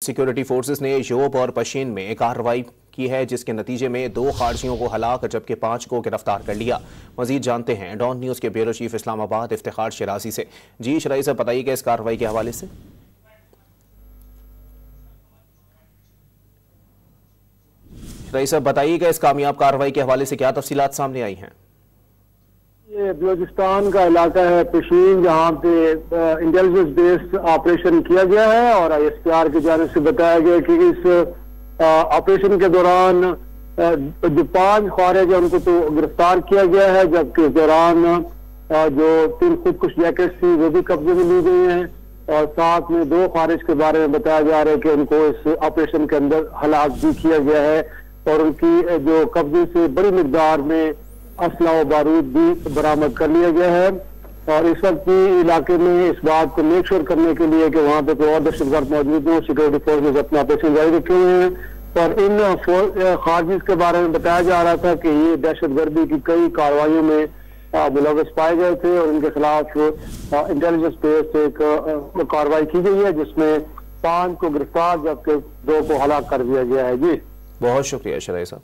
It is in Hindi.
सिक्योरिटी फोर्सेस ने योब और पशीन में कार्रवाई की है, जिसके नतीजे में 2 खारजियों को हलाक जबकि 5 को गिरफ्तार कर लिया। मजीद जानते हैं डॉन न्यूज के ब्यूरो चीफ इस्लामाबाद इफ्तिखार शिराजी से। जी शराई साहब, बताइएगा इस कार्रवाई के हवाले से। शराई साहब, बताइएगा इस कामयाब कार्रवाई के हवाले से क्या तफसीलात सामने आई हैं। ये बलोचिस्तान का इलाका है पशीन, जहाँ पे इंटेलिजेंस बेस्ड ऑपरेशन किया गया है और ISPR की जानिब से बताया गया कि इस ऑपरेशन के दौरान जो 5 खारिज है उनको तो गिरफ्तार किया गया है, जबकि इस दौरान जो 3 खुदकुश जैकेट थी वो भी कब्जे में ली गई हैं और साथ में 2 खारिज के बारे में बताया जा रहा है कि उनको इस ऑपरेशन के अंदर हलाक भी किया गया है और उनकी जो कब्जे से बड़ी मिकदार में असला और बारूद भी बरामद कर लिया गया है। और इस वक्त भी इलाके में इस बात को मेक श्योर करने के लिए कि वहाँ पे कोई और दहशतगर्द मौजूद हो, सिक्योरिटी फोर्सेज अपना ऑपरेशन जारी रखे हुए हैं। और इन खारजीज के बारे में बताया जा रहा था कि ये दहशतगर्दी की कई कार्रवाइयों में मुलव्वस पाए गए थे और इनके खिलाफ इंटेलिजेंस बेस्ड एक कार्रवाई की गई है, जिसमें 5 को गिरफ्तार जबकि 2 को हलाक कर दिया गया है। जी बहुत शुक्रिया शराई साहब।